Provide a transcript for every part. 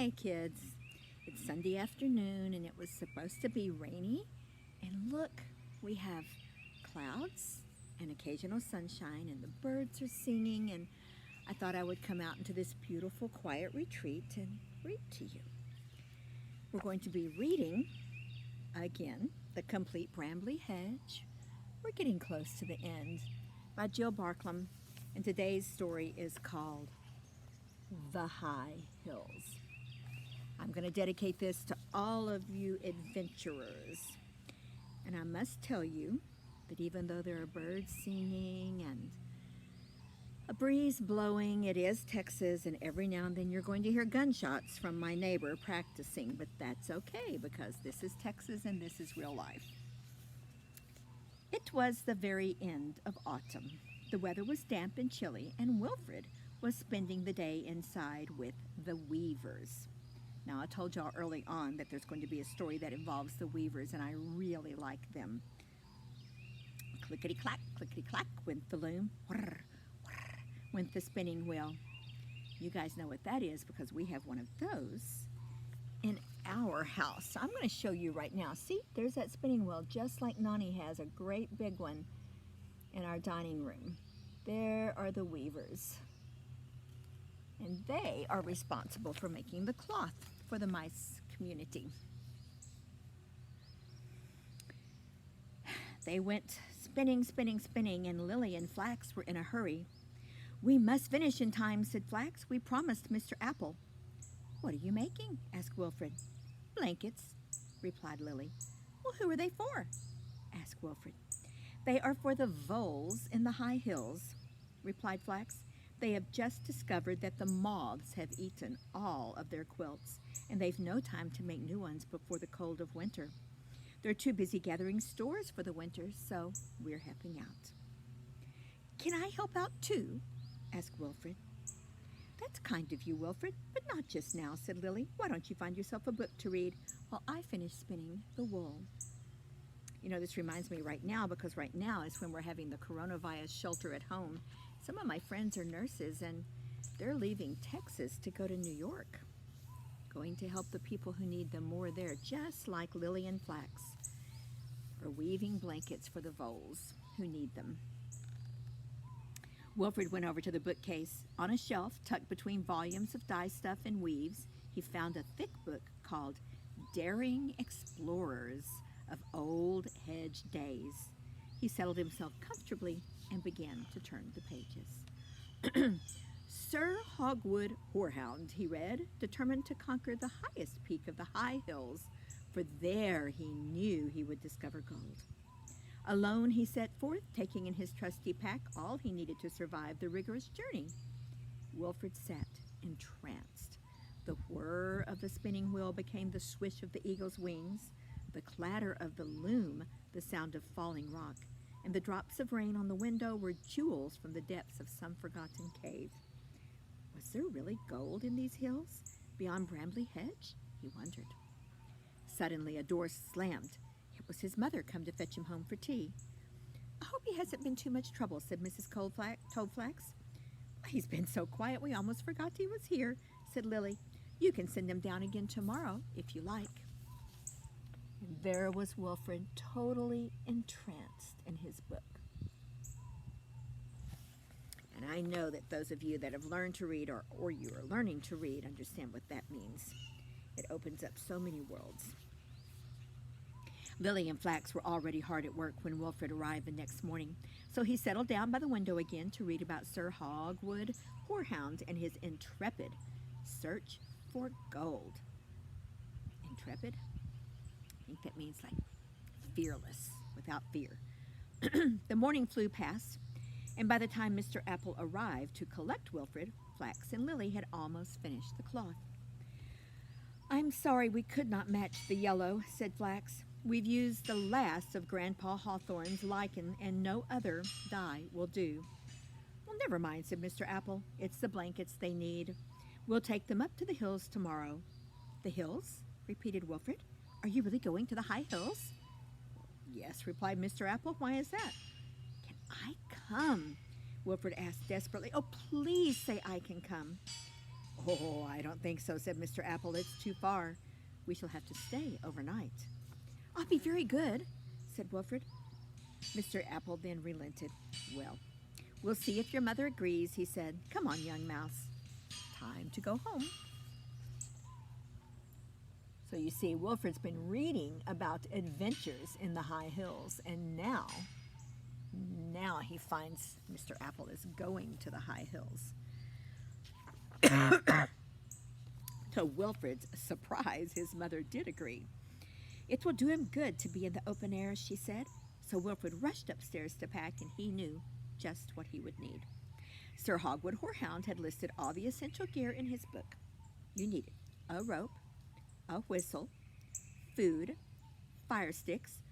Hi, kids. It's Sunday afternoon and it was supposed to be rainy. And look, we have clouds and occasional sunshine, and the birds are singing. And I thought I would come out into this beautiful, quiet retreat and read to you. We're going to be reading again The Complete Brambly Hedge. We're getting close to the end by Jill Barklam, and today's story is called The High Hills. I'm going to dedicate this to all of you adventurers. And I must tell you that even though there are birds singing and a breeze blowing, it is Texas, and every now and then you're going to hear gunshots from my neighbor practicing, but that's okay because this is Texas and this is real life. It was the very end of autumn. The weather was damp and chilly, and Wilfred was spending the day inside with the Weavers. Now, I told y'all early on that there's going to be a story that involves the Weavers, and I really like them. Clickety-clack, clickety-clack went the loom. Whirr, whirr, went the spinning wheel. You guys know what that is because we have one of those in our house. So I'm going to show you right now. See, there's that spinning wheel just like Nani has, a great big one in our dining room. There are the Weavers. And they are responsible for making the cloth for the mice community. They went spinning, spinning, spinning, and Lily and Flax were in a hurry. "We must finish in time," said Flax. "We promised Mr. Apple." "What are you making?" asked Wilfred. "Blankets," replied Lily. "Well, who are they for?" asked Wilfred. "They are for the voles in the high hills," replied Flax. "They have just discovered that the moths have eaten all of their quilts, and they've no time to make new ones before the cold of winter. They're too busy gathering stores for the winter, so we're helping out." "Can I help out too?" asked Wilfred. "That's kind of you, Wilfred, but not just now," said Lily. "Why don't you find yourself a book to read while I finish spinning the wool?" You know, this reminds me right now because right now is when we're having the coronavirus shelter at home. Some of my friends are nurses and they're leaving Texas to go to New York, going to help the people who need them more there, just like Lily and Flax are weaving blankets for the voles who need them. Wilfred went over to the bookcase. On a shelf, tucked between volumes of dye stuff and weaves, he found a thick book called Daring Explorers of Old Hedge Days. He settled himself comfortably and began to turn the pages. "Sir Hogwood Horehound," he read, determined to conquer the highest peak of the high hills, for there he knew he would discover gold. Alone he set forth, taking in his trusty pack all he needed to survive the rigorous journey. Wilfred sat entranced. The whir of the spinning wheel became the swish of the eagle's wings, the clatter of the loom the sound of falling rock, and the drops of rain on the window were jewels from the depths of some forgotten cave. Was there really gold in these hills, beyond Brambly Hedge? He wondered. Suddenly a door slammed. It was his mother come to fetch him home for tea. "I hope he hasn't been too much trouble," said Mrs. Toadflax. "He's been so quiet we almost forgot he was here," said Lily. "You can send him down again tomorrow if you like." And there was Wilfred, totally entranced in his book. And I know that those of you that have learned to read or you are learning to read understand what that means. It opens up so many worlds. Lily and Flax were already hard at work when Wilfred arrived the next morning, so he settled down by the window again to read about Sir Hogwood Horehound and his intrepid search for gold. Intrepid? I think that means like fearless, without fear. The morning flew past, and by the time Mr. Apple arrived to collect Wilfred, Flax and Lily had almost finished the cloth. "I'm sorry we could not match the yellow," said Flax. "We've used the last of Grandpa Hawthorne's lichen, and no other dye will do." "Well, never mind," said Mr. Apple. "It's the blankets they need. We'll take them up to the hills tomorrow." "The hills?" repeated Wilfred. "Are you really going to the high hills?" "Yes," replied Mr. Apple. "Why is that?" "Can I come?" Wilfred asked desperately. "Oh, please say I can come." Oh, I don't think so, said Mr. Apple. It's too far. We shall have to stay overnight. I'll be very good, said Wilfred. Mr. Apple then relented. Well, we'll see if your mother agrees, he said. Come on, young mouse. Time to go home. So you see, Wilfred's been reading about adventures in the high hills, and now he finds Mr. Apple is going to the high hills. To Wilfred's surprise, his mother did agree. It will do him good to be in the open air, she said. So Wilfred rushed upstairs to pack, and he knew just what he would need. Sir Hogwood Horehound had listed all the essential gear in his book. You needed a rope, a whistle, food, fire sticks,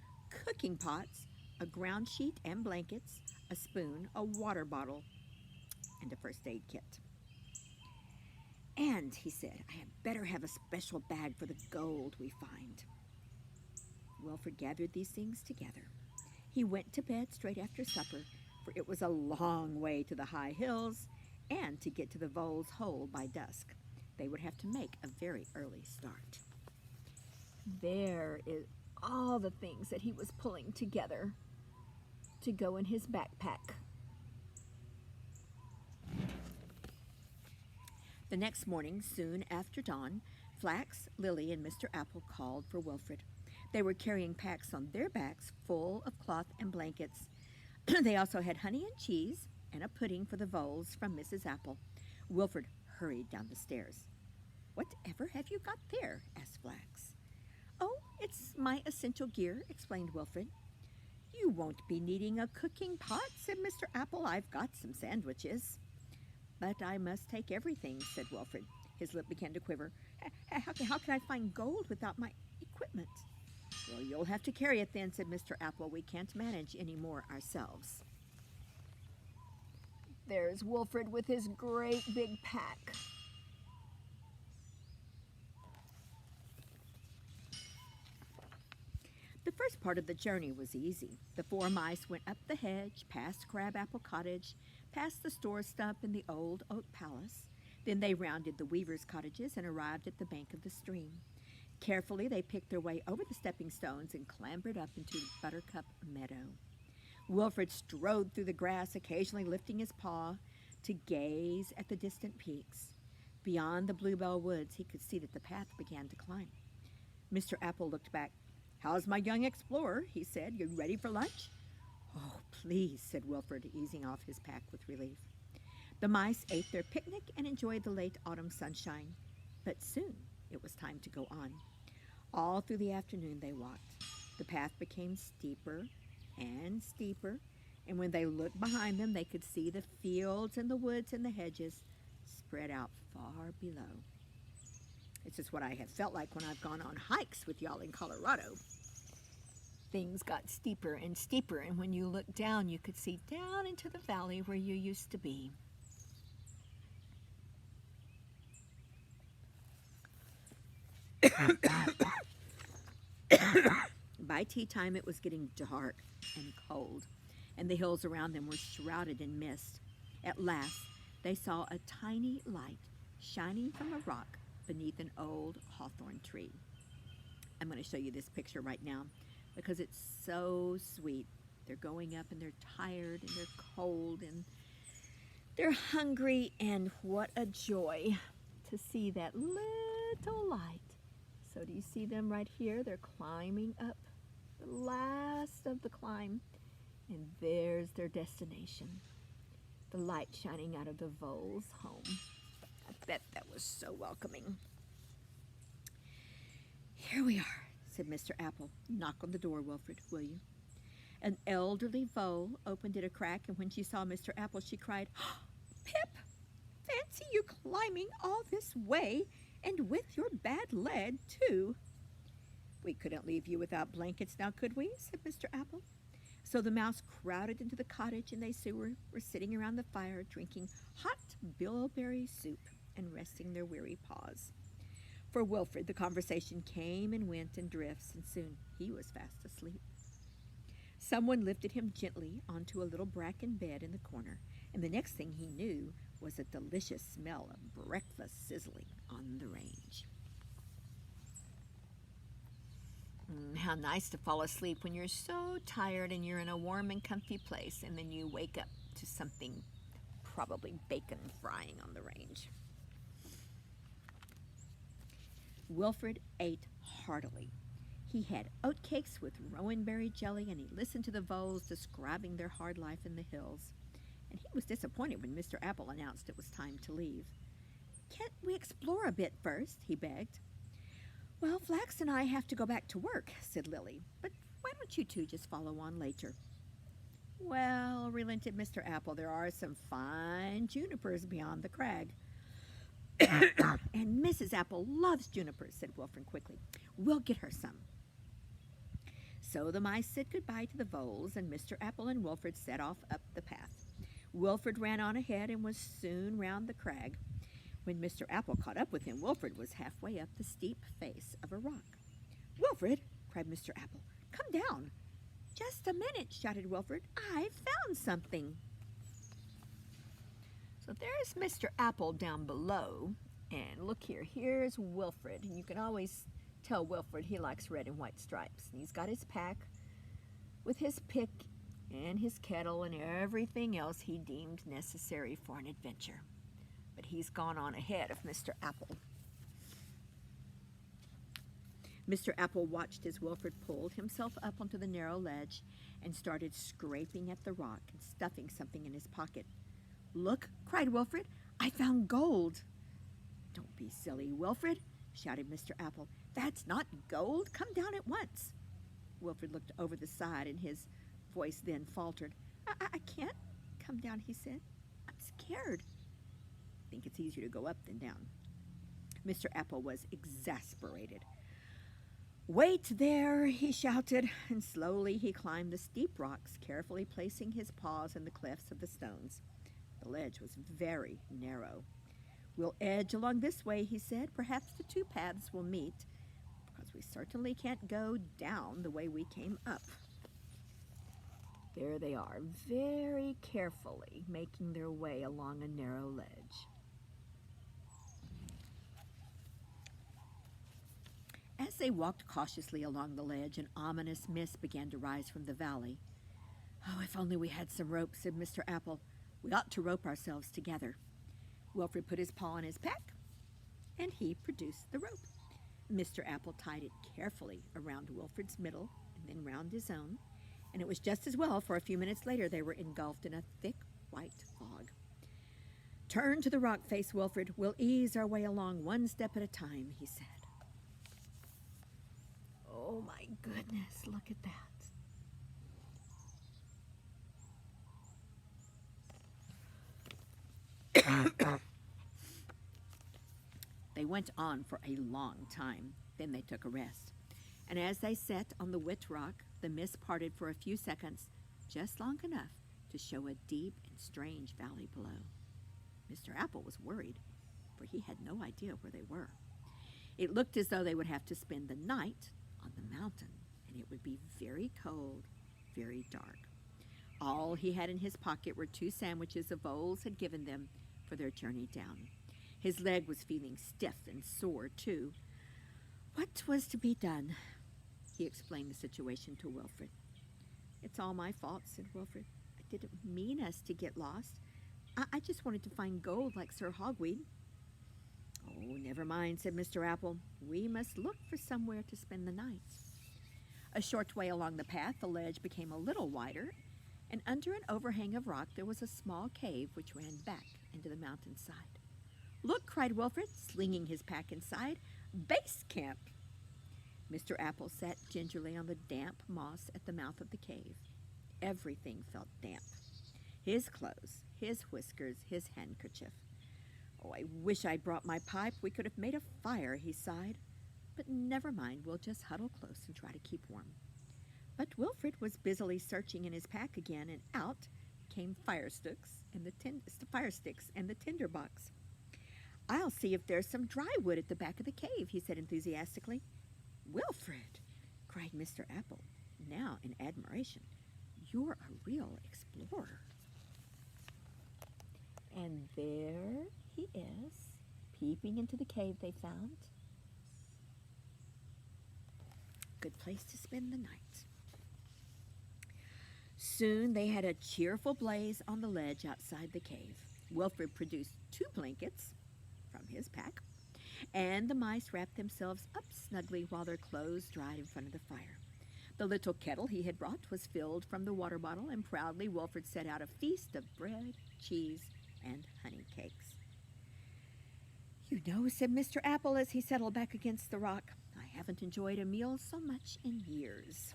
cooking pots, a ground sheet and blankets, a spoon, a water bottle, and a first aid kit. And, he said, I had better have a special bag for the gold we find. Wilfred gathered these things together. He went to bed straight after supper, for it was a long way to the high hills, and to get to the Vole's hole by dusk, they would have to make a very early start. There is all the things that he was pulling together to go in his backpack. The next morning, soon after dawn, Flax, Lily, and Mr. Apple called for Wilfred. They were carrying packs on their backs full of cloth and blankets. They also had honey and cheese and a pudding for the Voles from Mrs. Apple. Wilfred hurried down the stairs. Whatever have you got there? Asked Flax. Oh, it's my essential gear, explained Wilfred. You won't be needing a cooking pot, said Mr. Apple. I've got some sandwiches. But I must take everything, said Wilfred. His lip began to quiver. How can I find gold without my equipment? Well, you'll have to carry it then, said Mr. Apple. We can't manage any more ourselves. There's Wilfred with his great big pack. The first part of the journey was easy. The four mice went up the hedge, past Crabapple Cottage, past the store stump in the old oak palace. Then they rounded the weavers' cottages and arrived at the bank of the stream. Carefully, they picked their way over the stepping stones and clambered up into Buttercup Meadow. Wilfred strode through the grass, occasionally lifting his paw to gaze at the distant peaks. Beyond the Bluebell Woods, he could see that the path began to climb. Mr. Apple looked back. How's my young explorer? He said. You ready for lunch? Oh, please, said Wilfred, easing off his pack with relief. The mice ate their picnic and enjoyed the late autumn sunshine. But soon it was time to go on. All through the afternoon they walked. The path became steeper and steeper, and when they looked behind them, they could see the fields and the woods and the hedges spread out far below. It's just what I have felt like when I've gone on hikes with y'all in Colorado. Things got steeper and steeper, and when you looked down, you could see down into the valley where you used to be. By tea time, it was getting dark and cold, and the hills around them were shrouded in mist. At last, they saw a tiny light shining from a rock beneath an old hawthorn tree. I'm going to show you this picture right now because it's so sweet. They're going up and they're tired and they're cold and they're hungry, and what a joy to see that little light. So do you see them right here? They're climbing up the last of the climb, and there's their destination. The light shining out of the Vole's home. I bet that was so welcoming. Here we are, said Mr. Apple. Knock on the door, Wilfred, will you? An elderly Vole opened it a crack, and when she saw Mr. Apple, she cried, oh, Pip, fancy you climbing all this way, and with your bad leg, too. We couldn't leave you without blankets now, could we? Said Mr. Apple. So the mouse crowded into the cottage, and they were sitting around the fire, drinking hot bilberry soup and resting their weary paws. For Wilfred, the conversation came and went in drifts, and soon he was fast asleep. Someone lifted him gently onto a little bracken bed in the corner, and the next thing he knew was a delicious smell of breakfast sizzling. how nice to fall asleep when you're so tired and you're in a warm and comfy place, and then you wake up to something, probably bacon frying on the range. Wilfred ate heartily. He had oatcakes with rowanberry jelly, and he listened to the voles describing their hard life in the hills. And he was disappointed when Mr. Apple announced it was time to leave. "Can't we explore a bit first?" he begged. "Well, Flax and I have to go back to work," said Lily. "But why don't you two just follow on later?" "Well," relented Mr. Apple, "there are some fine junipers beyond the crag." "And Mrs. Apple loves junipers," said Wilfred quickly. "We'll get her some." So the mice said goodbye to the voles, and Mr. Apple and Wilfred set off up the path. Wilfred ran on ahead and was soon round the crag. When Mr. Apple caught up with him, Wilfred was halfway up the steep face of a rock. "Wilfred!" cried Mr. Apple. "Come down!" "Just a minute!" shouted Wilfred. "I've found something!" So there's Mr. Apple down below, and look here, here's Wilfred, and you can always tell Wilfred he likes red and white stripes. And he's got his pack with his pick and his kettle and everything else he deemed necessary for an adventure. But he's gone on ahead of Mr. Apple. Mr. Apple watched as Wilfred pulled himself up onto the narrow ledge and started scraping at the rock and stuffing something in his pocket. "Look!" cried Wilfred. "I found gold!" "Don't be silly, Wilfred!" shouted Mr. Apple. "That's not gold! Come down at once!" Wilfred looked over the side, and his voice then faltered. I can't come down," he said. "I'm scared." "I think it's easier to go up than down." Mr. Apple was exasperated. "Wait there!" he shouted, and slowly he climbed the steep rocks, carefully placing his paws in the clefts of the stones. The ledge was very narrow. "We'll edge along this way," he said. "Perhaps the two paths will meet, because we certainly can't go down the way we came up." There they are, very carefully making their way along a narrow ledge. As they walked cautiously along the ledge, an ominous mist began to rise from the valley. "Oh, if only we had some rope," said Mr. Apple. "We ought to rope ourselves together." Wilfred put his paw in his pack, and he produced the rope. Mr. Apple tied it carefully around Wilfred's middle and then round his own, and it was just as well, for a few minutes later they were engulfed in a thick white fog. "Turn to the rock face, Wilfred. We'll ease our way along one step at a time," he said. Oh my goodness, look at that. They went on for a long time. Then they took a rest. And as they sat on the wet rock, the mist parted for a few seconds, just long enough to show a deep and strange valley below. Mr. Apple was worried, for he had no idea where they were. It looked as though they would have to spend the night on the mountain, and it would be very cold, very dark. All he had in his pocket were 2 sandwiches the voles had given them for their journey down. His leg was feeling stiff and sore, too. What was to be done? He explained the situation to Wilfred. "It's all my fault," said Wilfred. "I didn't mean us to get lost. I just wanted to find gold like Sir Hogweed." "Oh, never mind," said Mr. Apple. "We must look for somewhere to spend the night." A short way along the path, the ledge became a little wider, and under an overhang of rock there was a small cave which ran back into the mountainside. "Look!" cried Wilfred, slinging his pack inside. "Base camp!" Mr. Apple sat gingerly on the damp moss at the mouth of the cave. Everything felt damp. His clothes, his whiskers, his handkerchief. "Oh, I wish I'd brought my pipe. We could have made a fire," he sighed. "But never mind, we'll just huddle close and try to keep warm." But Wilfred was busily searching in his pack again, and out came fire sticks and the tinder box. "I'll see if there's some dry wood at the back of the cave," he said enthusiastically. "Wilfred!" cried Mr. Apple, now in admiration. "You're a real explorer." And there he is, peeping into the cave they found. Good place to spend the night. Soon they had a cheerful blaze on the ledge outside the cave. Wilfred produced 2 blankets from his pack, and the mice wrapped themselves up snugly while their clothes dried in front of the fire. The little kettle he had brought was filled from the water bottle, and proudly Wilfred set out a feast of bread, cheese, and honey cakes. "You know," said Mr. Apple as he settled back against the rock, "I haven't enjoyed a meal so much in years."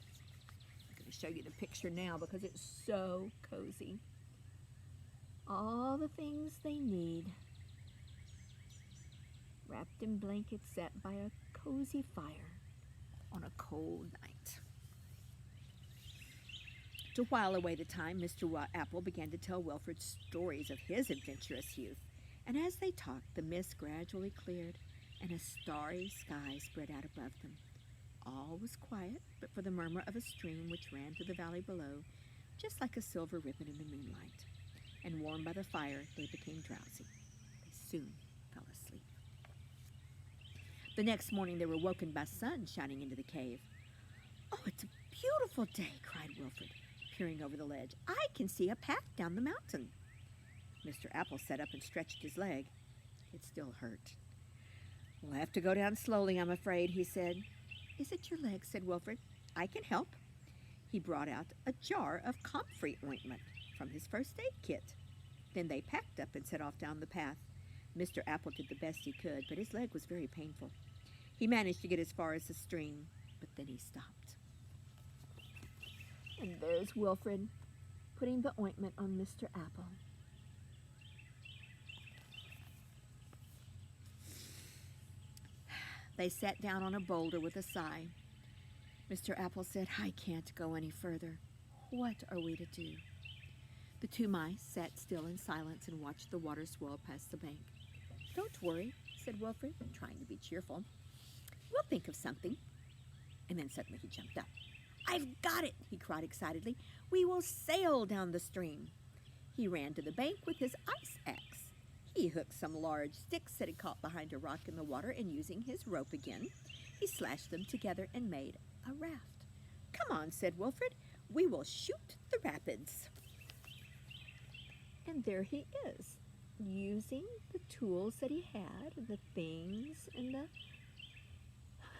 I'm going to show you the picture now because it's so cozy. All the things they need, wrapped in blankets set by a cozy fire on a cold night. To while away the time, Mr. Apple began to tell Wilfred stories of his adventurous youth, and as they talked, the mist gradually cleared and a starry sky spread out above them. All was quiet but for the murmur of a stream which ran through the valley below, just like a silver ribbon in the moonlight. And warmed by the fire, they became drowsy. They soon fell asleep. The next morning they were woken by sun shining into the cave. "Oh, it's a beautiful day," cried Wilfred, peering over the ledge. "I can see a path down the mountain." Mr. Apple sat up and stretched his leg. It still hurt. "We'll have to go down slowly, I'm afraid," he said. "Is it your leg?" said Wilfred. "I can help." He brought out a jar of comfrey ointment from his first aid kit. Then they packed up and set off down the path. Mr. Apple did the best he could, but his leg was very painful. He managed to get as far as the stream, but then he stopped. And there's Wilfred, putting the ointment on Mr. Apple. They sat down on a boulder with a sigh. Mr. Apple said, "I can't go any further. What are we to do?" The 2 mice sat still in silence and watched the water swirl past the bank. "Don't worry," said Wilfred, trying to be cheerful. "We'll think of something." And then suddenly he jumped up. "I've got it!" he cried excitedly. "We will sail down the stream." He ran to the bank with his ice axe. He hooked some large sticks that had caught behind a rock in the water, and using his rope again, he slashed them together and made a raft. "Come on," said Wilfred. "We will shoot the rapids." And there he is, using the tools that he had, the things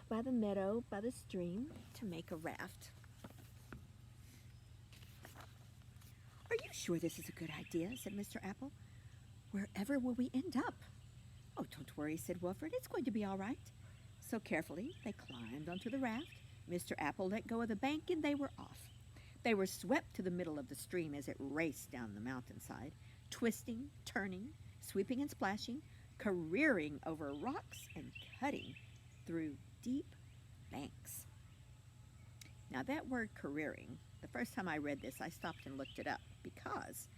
by the meadow, by the stream, to make a raft. "Are you sure this is a good idea?" said Mr. Apple. "Wherever will we end up?" "Oh, don't worry," said Wilfred. "It's going to be all right." So carefully they climbed onto the raft. Mr. Apple let go of the bank, and they were off. They were swept to the middle of the stream as it raced down the mountainside, twisting, turning, sweeping and splashing, careering over rocks and cutting through deep banks. Now that word careering, the first time I read this, I stopped and looked it up because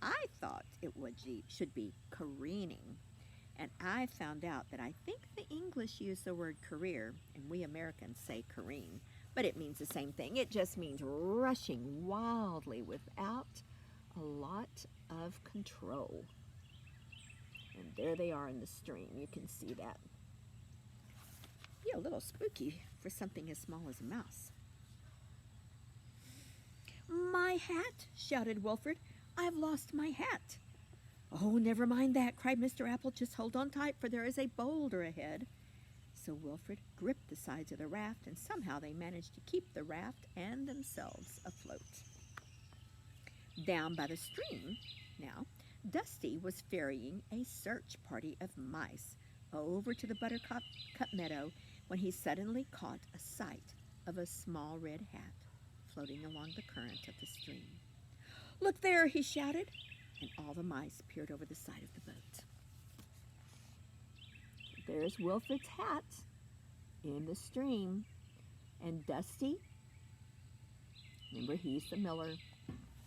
I thought it should be careening. And I found out that I think the English use the word career, and we Americans say careen, but it means the same thing. It just means rushing wildly without a lot of control. And there they are in the stream. You can see that. Yeah, a little spooky for something as small as a mouse. "My hat!" shouted Wilfred. "I've lost my hat." "Oh, never mind that," cried Mr. Apple. "Just hold on tight, for there is a boulder ahead." So Wilfred gripped the sides of the raft, and somehow they managed to keep the raft and themselves afloat. Down by the stream, now, Dusty was ferrying a search party of mice over to the buttercup meadow when he suddenly caught a sight of a small red hat floating along the current of the stream. "Look there!" he shouted, and all the mice peered over the side of the boat. There's Wilfred's hat in the stream, and Dusty, remember he's the miller,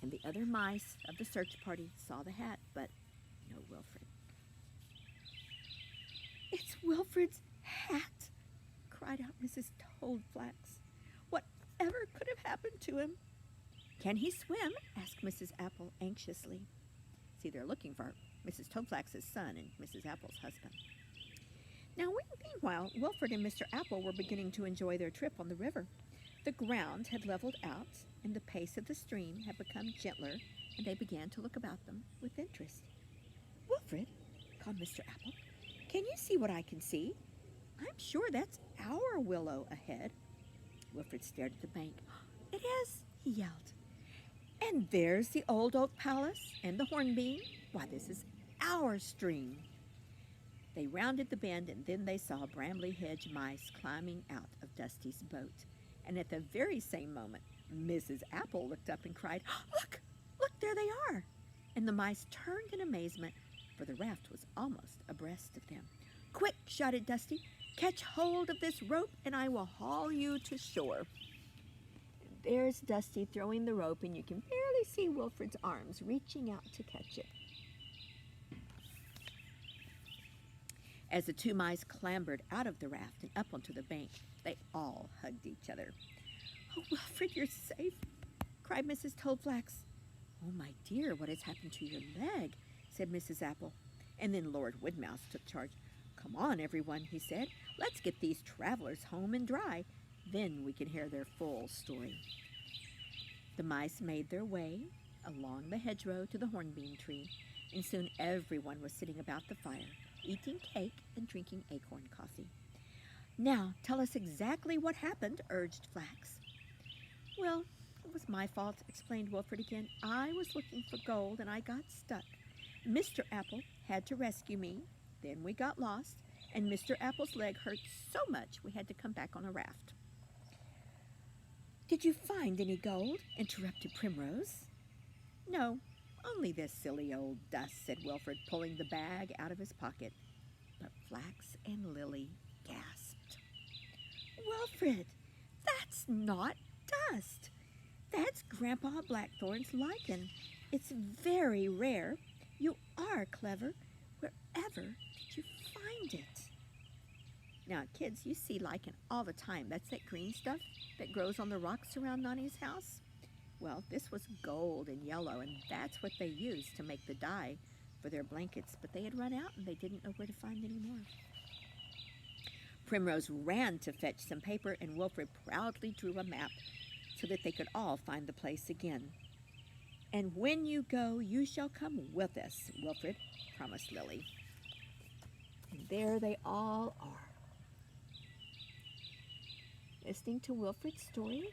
and the other mice of the search party saw the hat, but no Wilfred. "It's Wilfred's hat!" cried out Mrs. Toadflax. "Whatever could have happened to him?" "Can he swim?" asked Mrs. Apple anxiously. See, they're looking for Mrs. Toadflax's son and Mrs. Apple's husband. Now, meanwhile, Wilfred and Mr. Apple were beginning to enjoy their trip on the river. The ground had leveled out, and the pace of the stream had become gentler, and they began to look about them with interest. "Wilfred," called Mr. Apple, "can you see what I can see? I'm sure that's our willow ahead." Wilfred stared at the bank. "It is," he yelled. "And there's the old oak palace and the hornbeam. Why, this is our stream." They rounded the bend, and then they saw Brambly Hedge mice climbing out of Dusty's boat. And at the very same moment, Mrs. Apple looked up and cried, "Look! Look, there they are!" And the mice turned in amazement, for the raft was almost abreast of them. "Quick!" shouted Dusty. "Catch hold of this rope, and I will haul you to shore." And there's Dusty throwing the rope, and you can barely see Wilfred's arms reaching out to catch it. As the two mice clambered out of the raft and up onto the bank, they all hugged each other. "Oh, Wilfred, you're safe," cried Mrs. Toadflax. "Oh, my dear, what has happened to your leg?" said Mrs. Apple. And then Lord Woodmouse took charge. "Come on, everyone," he said. "Let's get these travelers home and dry. Then we can hear their full story." The mice made their way along the hedgerow to the hornbeam tree, and soon everyone was sitting about the fire, eating cake and drinking acorn coffee. "Now, tell us exactly what happened," urged Flax. "Well, it was my fault," explained Wilfred again. "I was looking for gold, and I got stuck. Mr. Apple had to rescue me. Then we got lost, and Mr. Apple's leg hurt so much we had to come back on a raft." "Did you find any gold?" interrupted Primrose. "No, only this silly old dust," said Wilfred, pulling the bag out of his pocket. But Flax and Lily gasped. "Wilfred, that's not dust. That's Grandpa Blackthorn's lichen. It's very rare. You are clever. Wherever did you find it?" Now, kids, you see lichen all the time. That's that green stuff that grows on the rocks around Nani's house. Well, this was gold and yellow, and that's what they used to make the dye for their blankets, but they had run out and they didn't know where to find any more. Primrose ran to fetch some paper, and Wilfred proudly drew a map so that they could all find the place again. "And when you go, you shall come with us," Wilfred promised Lily. And there they all are, listening to Wilfred's story.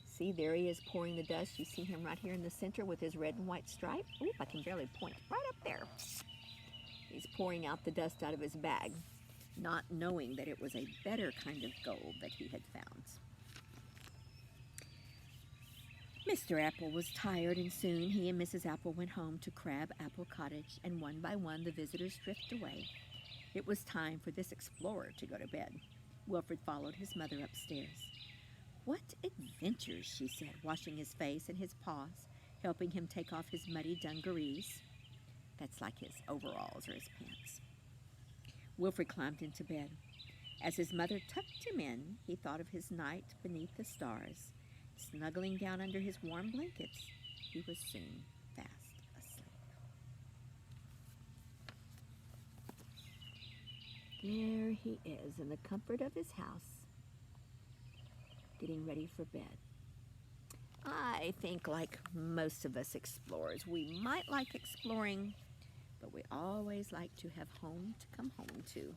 See, there he is pouring the dust. You see him right here in the center with his red and white stripe. Ooh, I can barely point. Right up there. He's pouring out the dust out of his bag, not knowing that it was a better kind of gold that he had found. Mr. Apple was tired, and soon he and Mrs. Apple went home to Crab Apple Cottage, and one by one the visitors drifted away. It was time for this explorer to go to bed. Wilfred followed his mother upstairs. "What adventures," she said, washing his face and his paws, helping him take off his muddy dungarees. That's like his overalls or his pants. Wilfred climbed into bed. As his mother tucked him in, he thought of his night beneath the stars. Snuggling down under his warm blankets, he was soon fast asleep. There he is in the comfort of his house, getting ready for bed. I think, like most of us explorers, we might like exploring, but we always like to have home to come home to.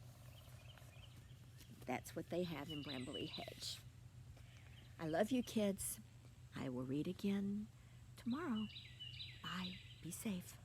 That's what they have in Brambly Hedge. I love you, kids. I will read again tomorrow. Bye. Be safe.